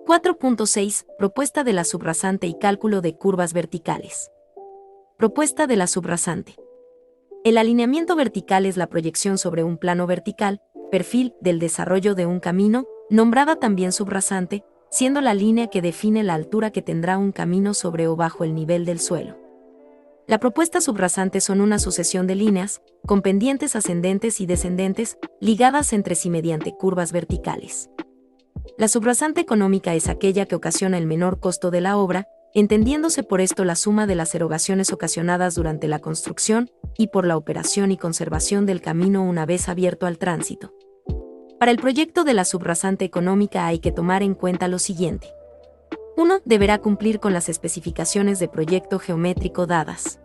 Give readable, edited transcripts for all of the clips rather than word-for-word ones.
4.6. Propuesta de la subrasante y cálculo de curvas verticales. Propuesta de la subrasante. El alineamiento vertical es la proyección sobre un plano vertical, perfil, del desarrollo de un camino, nombrada también subrasante, siendo la línea que define la altura que tendrá un camino sobre o bajo el nivel del suelo. La propuesta subrasante son una sucesión de líneas, con pendientes ascendentes y descendentes, ligadas entre sí mediante curvas verticales. La subrasante económica es aquella que ocasiona el menor costo de la obra, entendiéndose por esto la suma de las erogaciones ocasionadas durante la construcción y por la operación y conservación del camino una vez abierto al tránsito. Para el proyecto de la subrasante económica hay que tomar en cuenta lo siguiente. 1. Deberá cumplir con las especificaciones de proyecto geométrico dadas.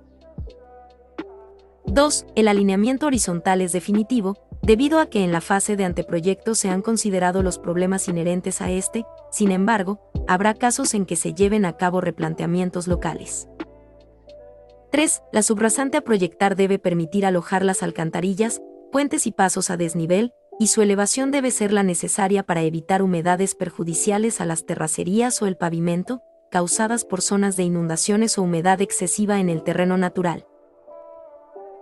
2. El alineamiento horizontal es definitivo, debido a que en la fase de anteproyecto se han considerado los problemas inherentes a este, sin embargo, habrá casos en que se lleven a cabo replanteamientos locales. 3. La subrasante a proyectar debe permitir alojar las alcantarillas, puentes y pasos a desnivel, y su elevación debe ser la necesaria para evitar humedades perjudiciales a las terracerías o el pavimento, causadas por zonas de inundaciones o humedad excesiva en el terreno natural.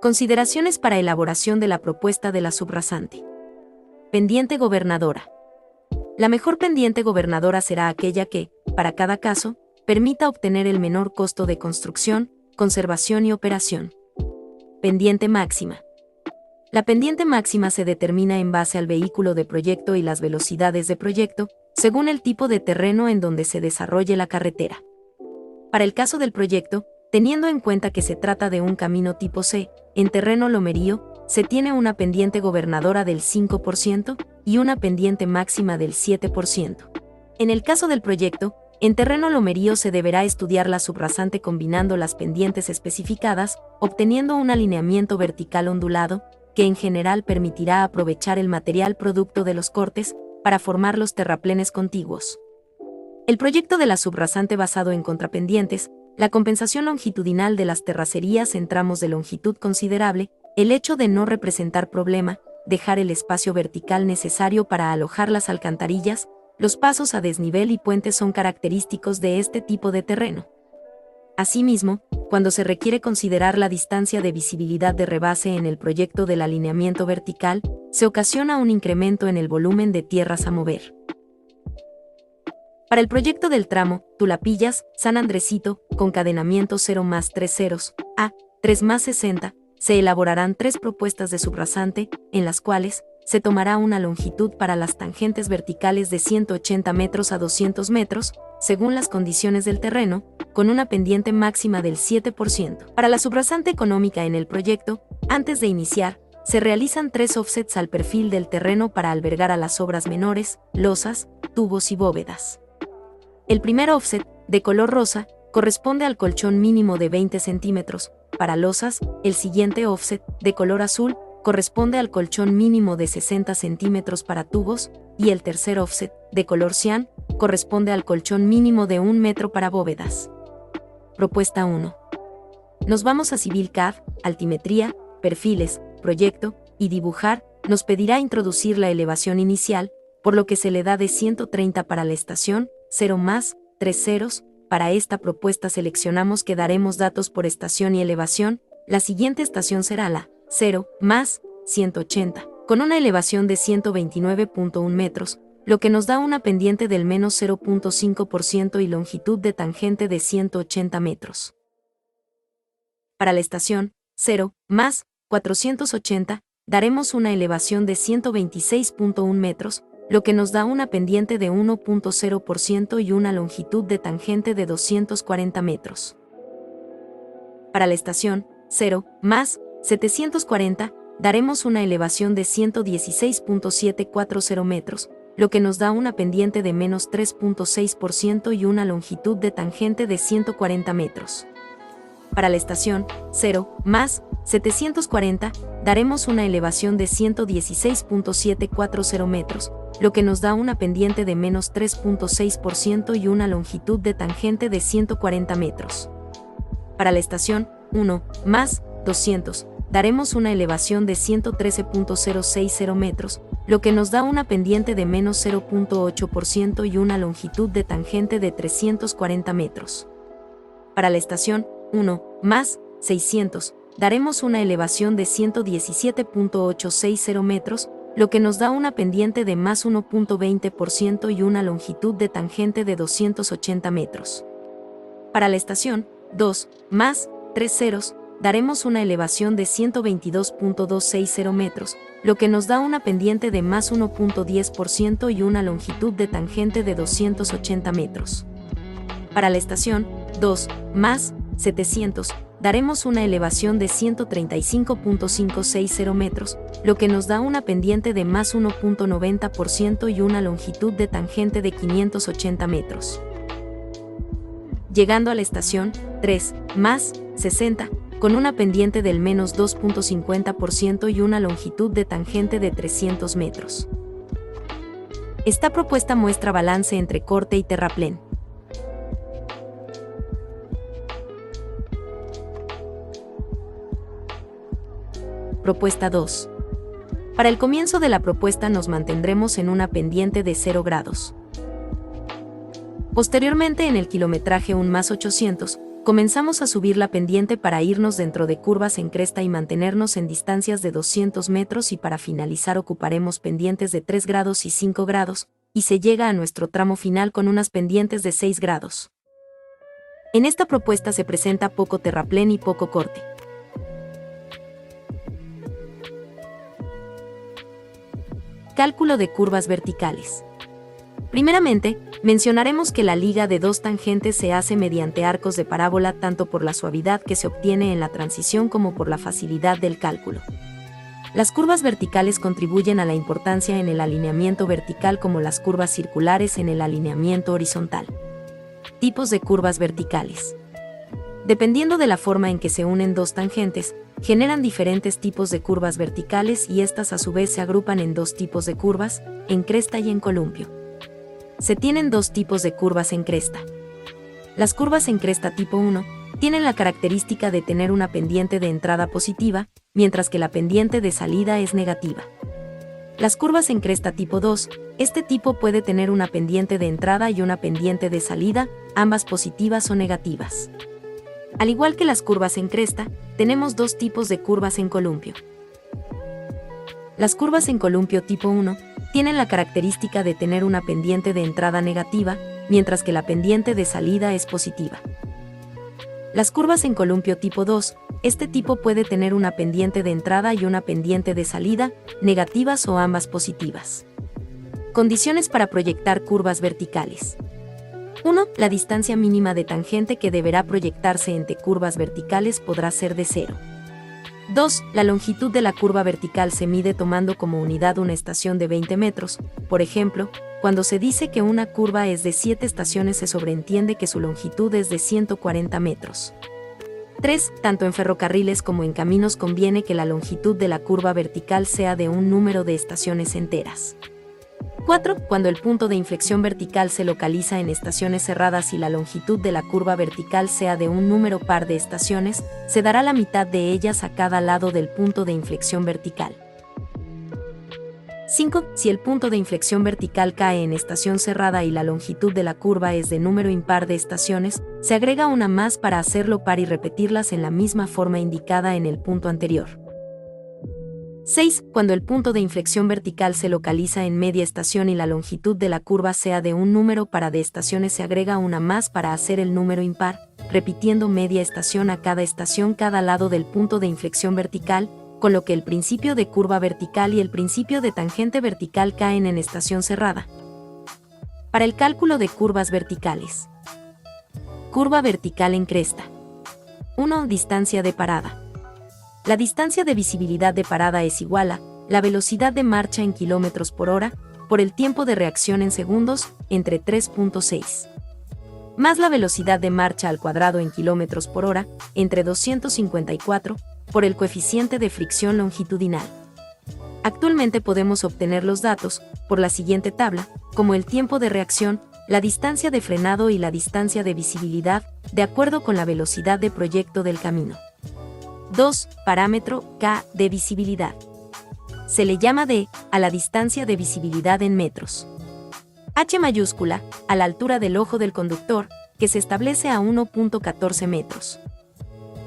Consideraciones para elaboración de la propuesta de la subrasante. Pendiente gobernadora. La mejor pendiente gobernadora será aquella que, para cada caso, permita obtener el menor costo de construcción, conservación y operación. Pendiente máxima. La pendiente máxima se determina en base al vehículo de proyecto y las velocidades de proyecto, según el tipo de terreno en donde se desarrolle la carretera. Para el caso del proyecto, teniendo en cuenta que se trata de un camino tipo C, en terreno lomerío, se tiene una pendiente gobernadora del 5% y una pendiente máxima del 7%. En el caso del proyecto, en terreno lomerío se deberá estudiar la subrasante combinando las pendientes especificadas, obteniendo un alineamiento vertical ondulado, que en general permitirá aprovechar el material producto de los cortes para formar los terraplenes contiguos. El proyecto de la subrasante basado en contrapendientes, la compensación longitudinal de las terracerías en tramos de longitud considerable, el hecho de no representar problema, dejar el espacio vertical necesario para alojar las alcantarillas, los pasos a desnivel y puentes son característicos de este tipo de terreno. Asimismo, cuando se requiere considerar la distancia de visibilidad de rebase en el proyecto del alineamiento vertical, se ocasiona un incremento en el volumen de tierras a mover. Para el proyecto del tramo Tulapillas, San Andresito, con cadenamiento 0 más 3 ceros, a 3 más 60, se elaborarán 3 propuestas de subrasante, en las cuales se tomará una longitud para las tangentes verticales de 180 metros a 200 metros, según las condiciones del terreno, con una pendiente máxima del 7%. Para la subrasante económica en el proyecto, antes de iniciar, se realizan 3 offsets al perfil del terreno para albergar a las obras menores, losas, tubos y bóvedas. El primer offset, de color rosa, corresponde al colchón mínimo de 20 centímetros. Para losas, el siguiente offset, de color azul, corresponde al colchón mínimo de 60 centímetros para tubos, y el tercer offset, de color cian, corresponde al colchón mínimo de 1 metro para bóvedas. Propuesta 1. Nos vamos a CivilCAD, altimetría, perfiles, proyecto, y dibujar, nos pedirá introducir la elevación inicial, por lo que se le da de 130 para la estación, 0 más, 3 ceros. Para esta propuesta seleccionamos que daremos datos por estación y elevación, la siguiente estación será la 0 más 180, con una elevación de 129.1 metros, lo que nos da una pendiente del menos 0.5% y longitud de tangente de 180 metros. Para la estación 0 más 480, daremos una elevación de 126.1 metros, lo que nos da una pendiente de 1.0% y una longitud de tangente de 240 metros. Para la estación 0 más 740, daremos una elevación de 116.740 metros, lo que nos da una pendiente de menos 3.6% y una longitud de tangente de 140 metros. Para la estación 0 más 740, daremos una elevación de 116.740 metros, lo que nos da una pendiente de menos 3.6% y una longitud de tangente de 140 metros. Para la estación 1 más 200, daremos una elevación de 113.060 metros, lo que nos da una pendiente de menos 0.8% y una longitud de tangente de 340 metros. Para la estación 1, más 600, daremos una elevación de 117.860 metros, lo que nos da una pendiente de más 1.20% y una longitud de tangente de 280 metros. Para la estación 2, más 3 ceros, daremos una elevación de 122.260 metros, lo que nos da una pendiente de más 1.10% y una longitud de tangente de 280 metros. Para la estación 2, más 700, daremos una elevación de 135.560 metros, lo que nos da una pendiente de más 1.90% y una longitud de tangente de 580 metros. Llegando a la estación 3, más 60, con una pendiente del menos 2.50% y una longitud de tangente de 300 metros. Esta propuesta muestra balance entre corte y terraplén. Propuesta 2. Para el comienzo de la propuesta nos mantendremos en una pendiente de 0 grados. Posteriormente, en el kilometraje 1 más 800, comenzamos a subir la pendiente para irnos dentro de curvas en cresta y mantenernos en distancias de 200 metros, y para finalizar ocuparemos pendientes de 3 grados y 5 grados, y se llega a nuestro tramo final con unas pendientes de 6 grados. En esta propuesta se presenta poco terraplén y poco corte. Cálculo de curvas verticales. Primeramente, mencionaremos que la liga de dos tangentes se hace mediante arcos de parábola, tanto por la suavidad que se obtiene en la transición como por la facilidad del cálculo. Las curvas verticales contribuyen a la importancia en el alineamiento vertical como las curvas circulares en el alineamiento horizontal. Tipos de curvas verticales. Dependiendo de la forma en que se unen dos tangentes, generan diferentes tipos de curvas verticales, y estas a su vez se agrupan en dos tipos de curvas, en cresta y en columpio. Se tienen dos tipos de curvas en cresta. Las curvas en cresta tipo 1 tienen la característica de tener una pendiente de entrada positiva, mientras que la pendiente de salida es negativa. Las curvas en cresta tipo 2, este tipo puede tener una pendiente de entrada y una pendiente de salida, ambas positivas o negativas. Al igual que las curvas en cresta, tenemos dos tipos de curvas en columpio. Las curvas en columpio tipo 1 tienen la característica de tener una pendiente de entrada negativa, mientras que la pendiente de salida es positiva. Las curvas en columpio tipo 2, este tipo puede tener una pendiente de entrada y una pendiente de salida, negativas o ambas positivas. Condiciones para proyectar curvas verticales. 1. La distancia mínima de tangente que deberá proyectarse entre curvas verticales podrá ser de 0. 2. La longitud de la curva vertical se mide tomando como unidad una estación de 20 metros. Por ejemplo, cuando se dice que una curva es de 7 estaciones, se sobreentiende que su longitud es de 140 metros. 3. Tanto en ferrocarriles como en caminos conviene que la longitud de la curva vertical sea de un número de estaciones enteras. 4. Cuando el punto de inflexión vertical se localiza en estaciones cerradas y la longitud de la curva vertical sea de un número par de estaciones, se dará la mitad de ellas a cada lado del punto de inflexión vertical. 5. Si el punto de inflexión vertical cae en estación cerrada y la longitud de la curva es de número impar de estaciones, se agrega una más para hacerlo par y repetirlas en la misma forma indicada en el punto anterior. 6. Cuando el punto de inflexión vertical se localiza en media estación y la longitud de la curva sea de un número par de estaciones, se agrega una más para hacer el número impar, repitiendo media estación a cada estación cada lado del punto de inflexión vertical, con lo que el principio de curva vertical y el principio de tangente vertical caen en estación cerrada. Para el cálculo de curvas verticales. Curva vertical en cresta. 1. Distancia de parada. La distancia de visibilidad de parada es igual a la velocidad de marcha en kilómetros por hora por el tiempo de reacción en segundos, entre 3.6, más la velocidad de marcha al cuadrado en kilómetros por hora, entre 254, por el coeficiente de fricción longitudinal. Actualmente podemos obtener los datos, por la siguiente tabla, como el tiempo de reacción, la distancia de frenado y la distancia de visibilidad, de acuerdo con la velocidad de proyecto del camino. 2. Parámetro K de visibilidad. Se le llama D a la distancia de visibilidad en metros. H mayúscula, a la altura del ojo del conductor, que se establece a 1.14 metros.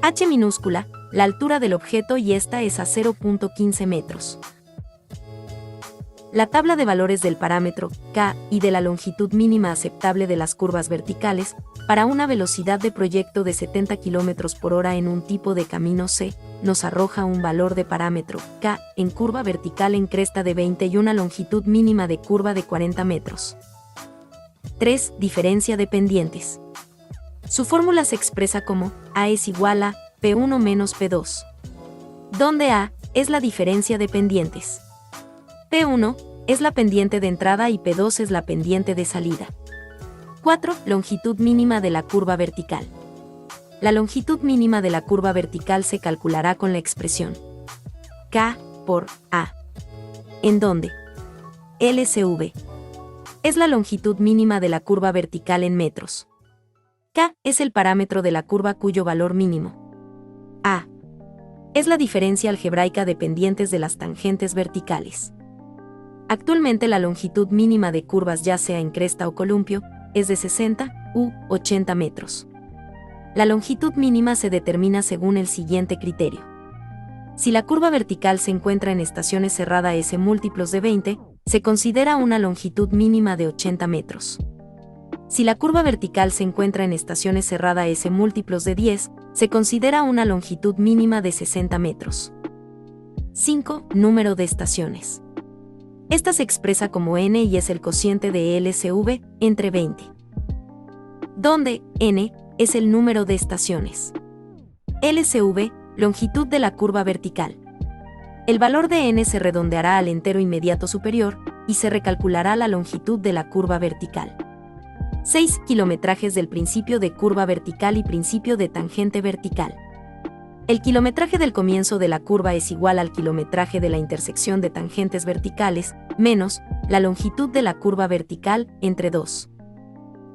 H minúscula, la altura del objeto y esta es a 0.15 metros. La tabla de valores del parámetro K y de la longitud mínima aceptable de las curvas verticales para una velocidad de proyecto de 70 km por hora en un tipo de camino C nos arroja un valor de parámetro K en curva vertical en cresta de 20 y una longitud mínima de curva de 40 metros. 3. Diferencia de pendientes. Su fórmula se expresa como A es igual a P1 menos P2, donde A es la diferencia de pendientes. P1 es la pendiente de entrada y P2 es la pendiente de salida. 4. Longitud mínima de la curva vertical. La longitud mínima de la curva vertical se calculará con la expresión K por A, en donde LSV es la longitud mínima de la curva vertical en metros. K es el parámetro de la curva cuyo valor mínimo A es la diferencia algebraica de pendientes de las tangentes verticales. Actualmente la longitud mínima de curvas ya sea en cresta o columpio es de 60 u 80 metros. La longitud mínima se determina según el siguiente criterio. Si la curva vertical se encuentra en estaciones cerrada S múltiplos de 20, se considera una longitud mínima de 80 metros. Si la curva vertical se encuentra en estaciones cerrada S múltiplos de 10, se considera una longitud mínima de 60 metros. 5. Número de estaciones. Esta se expresa como n y es el cociente de LSV entre 20, donde n es el número de estaciones. LSV, longitud de la curva vertical. El valor de n se redondeará al entero inmediato superior y se recalculará la longitud de la curva vertical. 6. Kilometrajes del principio de curva vertical y principio de tangente vertical. El kilometraje del comienzo de la curva es igual al kilometraje de la intersección de tangentes verticales, menos la longitud de la curva vertical entre 2.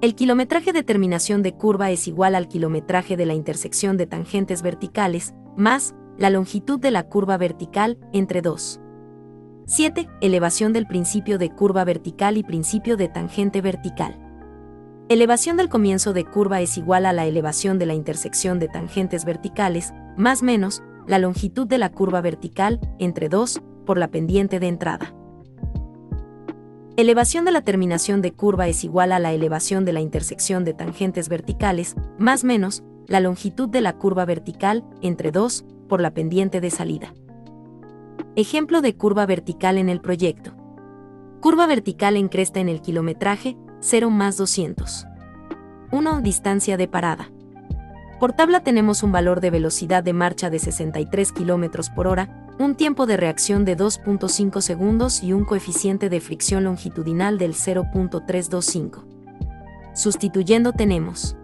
El kilometraje de terminación de curva es igual al kilometraje de la intersección de tangentes verticales, más la longitud de la curva vertical entre 2. 7. Elevación del principio de curva vertical y principio de tangente vertical. Elevación del comienzo de curva es igual a la elevación de la intersección de tangentes verticales, más menos la longitud de la curva vertical entre 2 por la pendiente de entrada. Elevación de la terminación de curva es igual a la elevación de la intersección de tangentes verticales, más menos la longitud de la curva vertical entre 2 por la pendiente de salida. Ejemplo de curva vertical en el proyecto. Curva vertical en cresta en el kilometraje 0 más 200. 1. Distancia de parada. Por tabla tenemos un valor de velocidad de marcha de 63 km por hora, un tiempo de reacción de 2.5 segundos y un coeficiente de fricción longitudinal del 0.325. Sustituyendo tenemos: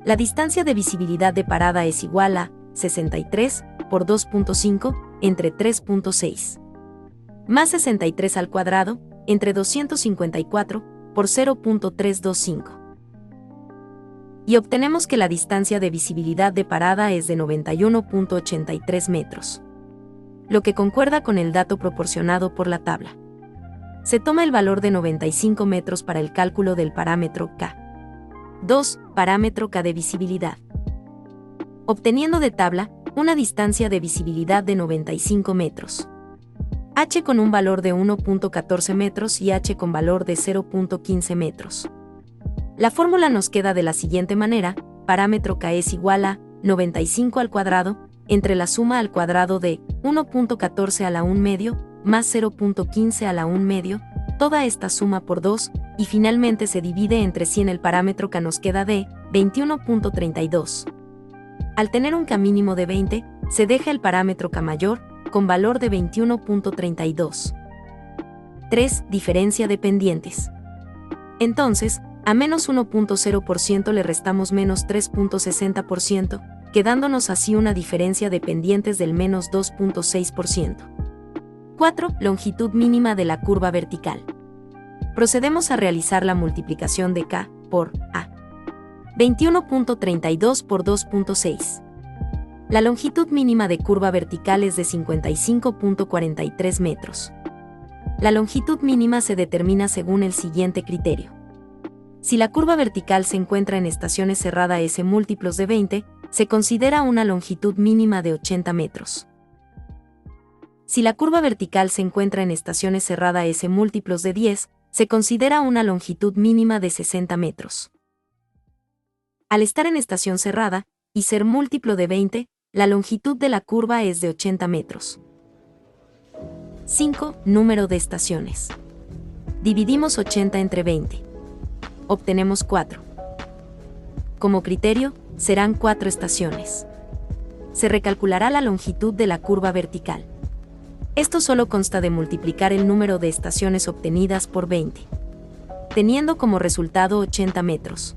la distancia de visibilidad de parada es igual a 63 por 2.5 entre 3.6, más 63 al cuadrado entre 254 por 0.325. Y obtenemos que la distancia de visibilidad de parada es de 91.83 metros, lo que concuerda con el dato proporcionado por la tabla. Se toma el valor de 95 metros para el cálculo del parámetro K. 2. Parámetro K de visibilidad. Obteniendo de tabla una distancia de visibilidad de 95 metros. H con un valor de 1.14 metros y H con valor de 0.15 metros. La fórmula nos queda de la siguiente manera: parámetro K es igual a 95 al cuadrado entre la suma al cuadrado de 1.14 a la 1 medio más 0.15 a la 1 medio, toda esta suma por 2, y finalmente se divide entre 100. El parámetro K nos queda de 21.32. Al tener un K mínimo de 20, se deja el parámetro K mayor, con valor de 21.32. 3. Diferencia de pendientes. Entonces, a menos 1.0% le restamos menos 3.60%, quedándonos así una diferencia de pendientes del menos 2.6%. 4. Longitud mínima de la curva vertical. Procedemos a realizar la multiplicación de K por A. 21.32 por 2.6. La longitud mínima de curva vertical es de 55.43 metros. La longitud mínima se determina según el siguiente criterio. Si la curva vertical se encuentra en estaciones cerrada S múltiplos de 20, se considera una longitud mínima de 80 metros. Si la curva vertical se encuentra en estaciones cerrada S múltiplos de 10, se considera una longitud mínima de 60 metros. Al estar en estación cerrada, y ser múltiplo de 20, la longitud de la curva es de 80 metros. 5. Número de estaciones. Dividimos 80 entre 20. Obtenemos 4. Como criterio, serán 4 estaciones. Se recalculará la longitud de la curva vertical. Esto solo consta de multiplicar el número de estaciones obtenidas por 20, teniendo como resultado 80 metros.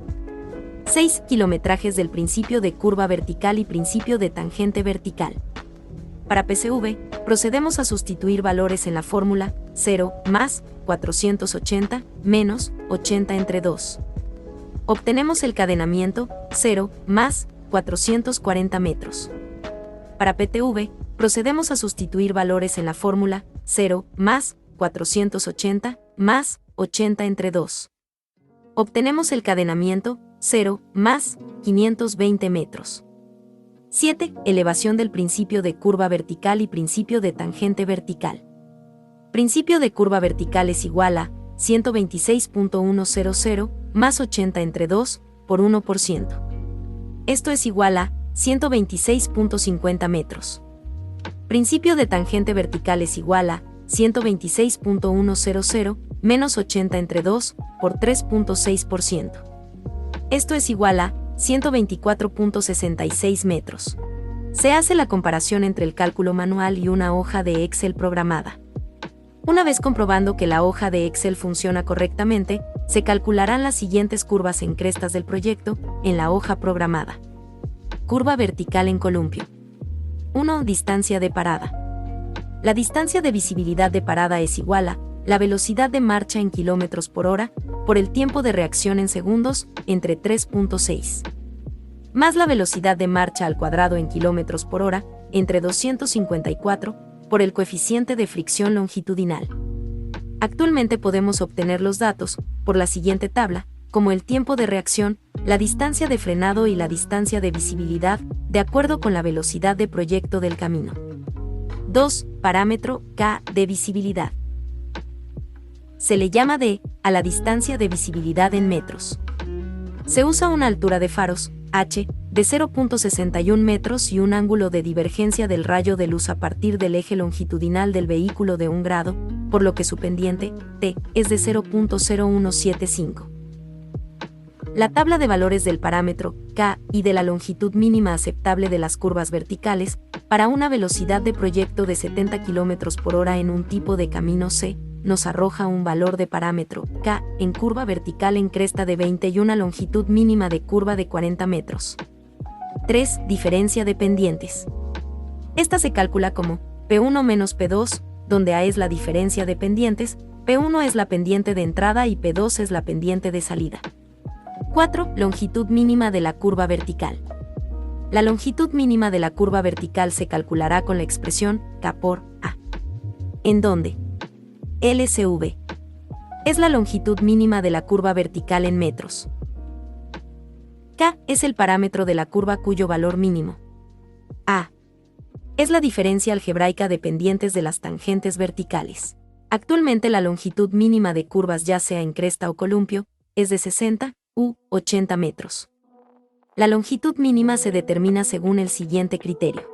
6 kilometrajes del principio de curva vertical y principio de tangente vertical. Para PCV, procedemos a sustituir valores en la fórmula 0 más 480 menos 80 entre 2. Obtenemos el cadenamiento 0 más 440 metros. Para PTV, procedemos a sustituir valores en la fórmula 0 más 480 más 80 entre 2. Obtenemos el cadenamiento 0 más 520 metros. 7. Elevación del principio de curva vertical y principio de tangente vertical. Principio de curva vertical es igual a 126.100 más 80 entre 2 por 1%. Esto es igual a 126.50 metros. Principio de tangente vertical es igual a 126.100 menos 80 entre 2 por 3.6%. Esto es igual a 124.66 metros. Se hace la comparación entre el cálculo manual y una hoja de Excel programada. Una vez comprobando que la hoja de Excel funciona correctamente, se calcularán las siguientes curvas en crestas del proyecto en la hoja programada. Curva vertical en columpio. 1. Distancia de parada. La distancia de visibilidad de parada es igual a la velocidad de marcha en kilómetros por hora por el tiempo de reacción en segundos entre 3.6 más la velocidad de marcha al cuadrado en kilómetros por hora entre 254 por el coeficiente de fricción longitudinal. Actualmente podemos obtener los datos por la siguiente tabla, como el tiempo de reacción, la distancia de frenado y la distancia de visibilidad, de acuerdo con la velocidad de proyecto del camino. 2. Parámetro K de visibilidad. Se le llama D a la distancia de visibilidad en metros. Se usa una altura de faros, H, de 0.61 metros y un ángulo de divergencia del rayo de luz a partir del eje longitudinal del vehículo de 1 grado, por lo que su pendiente, T, es de 0.0175. La tabla de valores del parámetro K y de la longitud mínima aceptable de las curvas verticales, para una velocidad de proyecto de 70 km por hora en un tipo de camino C, nos arroja un valor de parámetro K en curva vertical en cresta de 20 y una longitud mínima de curva de 40 metros. 3. Diferencia de pendientes. Esta se calcula como P1 menos P2, donde A es la diferencia de pendientes, P1 es la pendiente de entrada y P2 es la pendiente de salida. 4. Longitud mínima de la curva vertical. La longitud mínima de la curva vertical se calculará con la expresión K por A, en donde LCV es la longitud mínima de la curva vertical en metros. K es el parámetro de la curva cuyo valor mínimo, A, es la diferencia algebraica de pendientes de las tangentes verticales. Actualmente la longitud mínima de curvas, ya sea en cresta o columpio, es de 60 u 80 metros. La longitud mínima se determina según el siguiente criterio.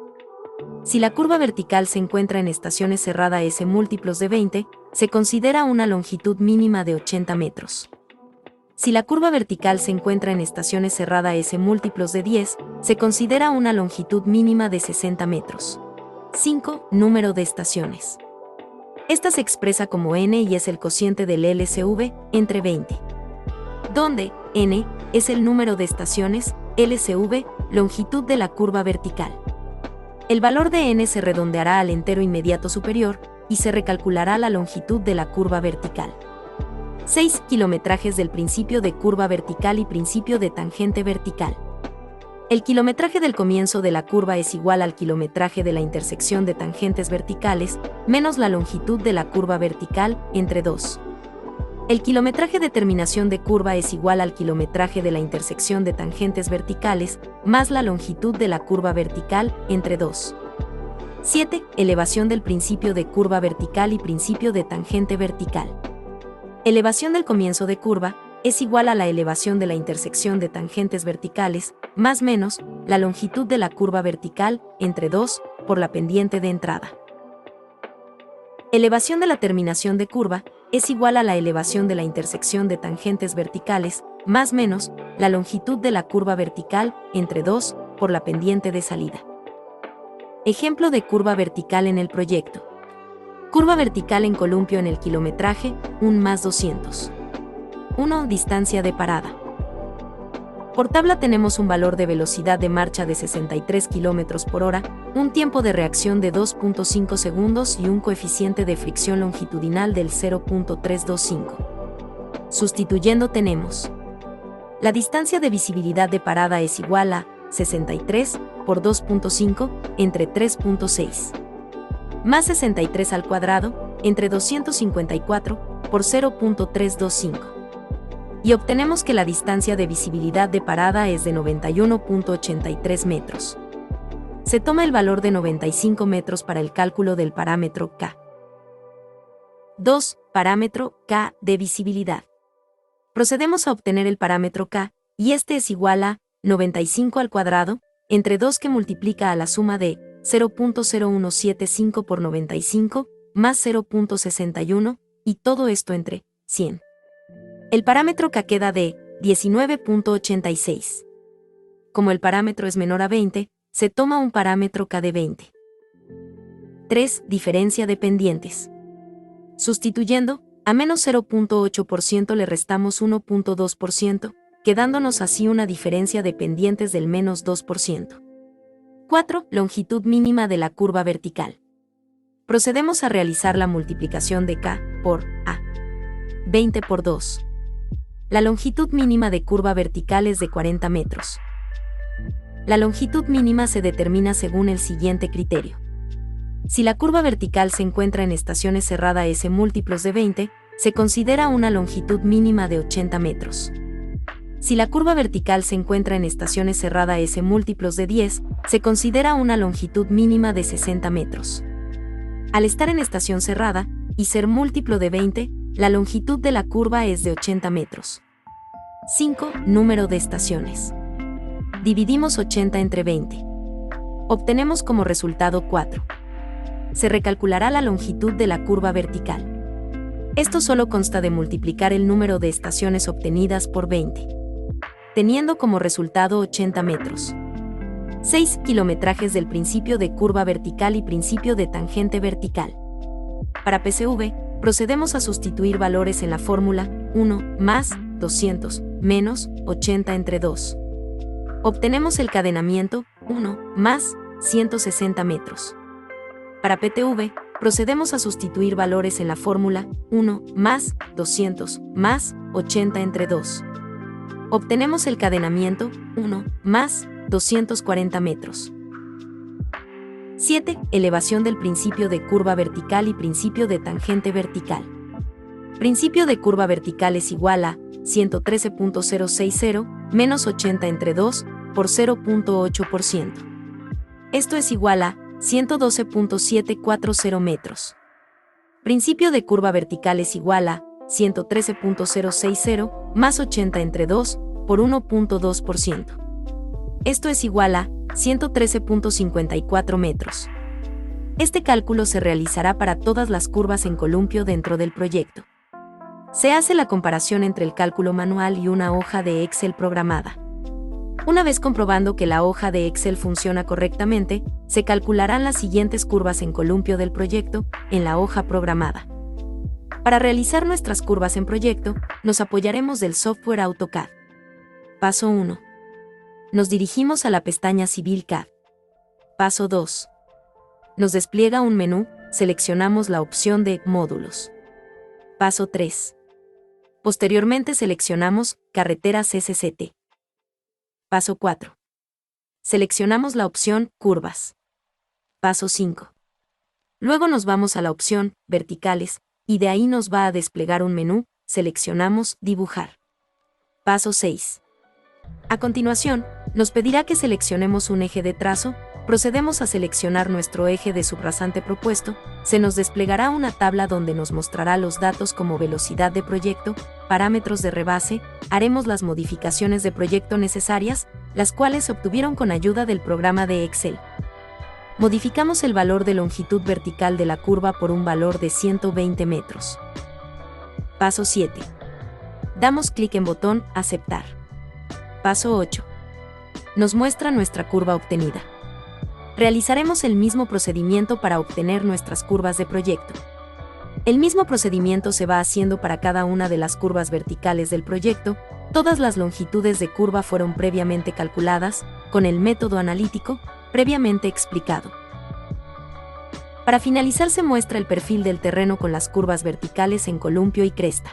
Si la curva vertical se encuentra en estaciones cerrada S múltiplos de 20, se considera una longitud mínima de 80 metros. Si la curva vertical se encuentra en estaciones cerrada S múltiplos de 10, se considera una longitud mínima de 60 metros. 5. Número de estaciones. Esta se expresa como N y es el cociente del LCV entre 20, donde N es el número de estaciones, LCV, longitud de la curva vertical. El valor de N se redondeará al entero inmediato superior y se recalculará la longitud de la curva vertical. 6. Kilometrajes del principio de curva vertical y principio de tangente vertical. El kilometraje del comienzo de la curva es igual al kilometraje de la intersección de tangentes verticales, menos la longitud de la curva vertical, entre 2. El kilometraje de terminación de curva es igual al kilometraje de la intersección de tangentes verticales, más la longitud de la curva vertical, entre 2. 7. Elevación del principio de curva vertical y principio de tangente vertical. Elevación del comienzo de curva es igual a la elevación de la intersección de tangentes verticales, más menos la longitud de la curva vertical, entre 2, por la pendiente de entrada. Elevación de la terminación de curva es igual a la elevación de la intersección de tangentes verticales, más menos la longitud de la curva vertical, entre 2, por la pendiente de salida. Ejemplo de curva vertical en el proyecto. Curva vertical en columpio en el kilometraje, 1 más 200. 1. Distancia de parada. Por tabla tenemos un valor de velocidad de marcha de 63 km por hora, un tiempo de reacción de 2.5 segundos y un coeficiente de fricción longitudinal del 0.325. Sustituyendo tenemos: la distancia de visibilidad de parada es igual a 63 por 2.5 entre 3.6 más 63 al cuadrado entre 254 por 0.325. Y obtenemos que la distancia de visibilidad de parada es de 91.83 metros. Se toma el valor de 95 metros para el cálculo del parámetro K. 2. Parámetro K de visibilidad. Procedemos a obtener el parámetro K, y este es igual a 95 al cuadrado, entre 2 que multiplica a la suma de 0.0175 por 95, más 0.61, y todo esto entre 100. El parámetro K queda de 19.86. Como el parámetro es menor a 20, se toma un parámetro K de 20. 3. Diferencia de pendientes. Sustituyendo, a menos 0.8% le restamos 1.2%, quedándonos así una diferencia de pendientes del menos 2%. 4. Longitud mínima de la curva vertical. Procedemos a realizar la multiplicación de K por A. 20 por 2. La longitud mínima de curva vertical es de 40 metros. La longitud mínima se determina según el siguiente criterio. Si la curva vertical se encuentra en estaciones cerrada S múltiplos de 20, se considera una longitud mínima de 80 metros. Si la curva vertical se encuentra en estaciones cerrada S múltiplos de 10, se considera una longitud mínima de 60 metros. Al estar en estación cerrada, y ser múltiplo de 20, la longitud de la curva es de 80 metros. 5. Número de estaciones. Dividimos 80 entre 20. Obtenemos como resultado 4. Se recalculará la longitud de la curva vertical. Esto solo consta de multiplicar el número de estaciones obtenidas por 20, teniendo como resultado 80 metros. 6. Kilometrajes del principio de curva vertical y principio de tangente vertical. Para PCV, procedemos a sustituir valores en la fórmula 1 más 200 menos 80 entre 2. Obtenemos el cadenamiento 1 más 160 metros. Para PTV, procedemos a sustituir valores en la fórmula 1 más 200 más 80 entre 2. Obtenemos el cadenamiento 1 más 240 metros. 7. Elevación del principio de curva vertical y principio de tangente vertical. Principio de curva vertical es igual a 113.060 menos 80 entre 2 por 0.8%. Esto es igual a 112.740 metros. Principio de curva vertical es igual a 113.060 más 80 entre 2 por 1.2%. Esto es igual a 113.54 metros. Este cálculo se realizará para todas las curvas en columpio dentro del proyecto. Se hace la comparación entre el cálculo manual y una hoja de Excel programada. Una vez comprobando que la hoja de Excel funciona correctamente, se calcularán las siguientes curvas en columpio del proyecto en la hoja programada. Para realizar nuestras curvas en proyecto, nos apoyaremos del software AutoCAD. Paso 1. Nos dirigimos a la pestaña Civil CAD. Paso 2. Nos despliega un menú, seleccionamos la opción de Módulos. Paso 3. Posteriormente seleccionamos Carreteras SCT. Paso 4. seleccionamos la opción Curvas. Paso 5. Luego nos vamos a la opción Verticales, y de ahí nos va a desplegar un menú, seleccionamos Dibujar. Paso 6. A continuación, nos pedirá que seleccionemos un eje de trazo, procedemos a seleccionar nuestro eje de subrasante propuesto, se nos desplegará una tabla donde nos mostrará los datos como velocidad de proyecto, parámetros de rebase, haremos las modificaciones de proyecto necesarias, las cuales se obtuvieron con ayuda del programa de Excel. Modificamos el valor de longitud vertical de la curva por un valor de 120 metros. Paso 7. Damos clic en botón Aceptar. Paso 8. Nos muestra nuestra curva obtenida. Realizaremos el mismo procedimiento para obtener nuestras curvas de proyecto. El mismo procedimiento se va haciendo para cada una de las curvas verticales del proyecto. Todas las longitudes de curva fueron previamente calculadas, con el método analítico, previamente explicado. Para finalizar se muestra el perfil del terreno con las curvas verticales en columpio y cresta.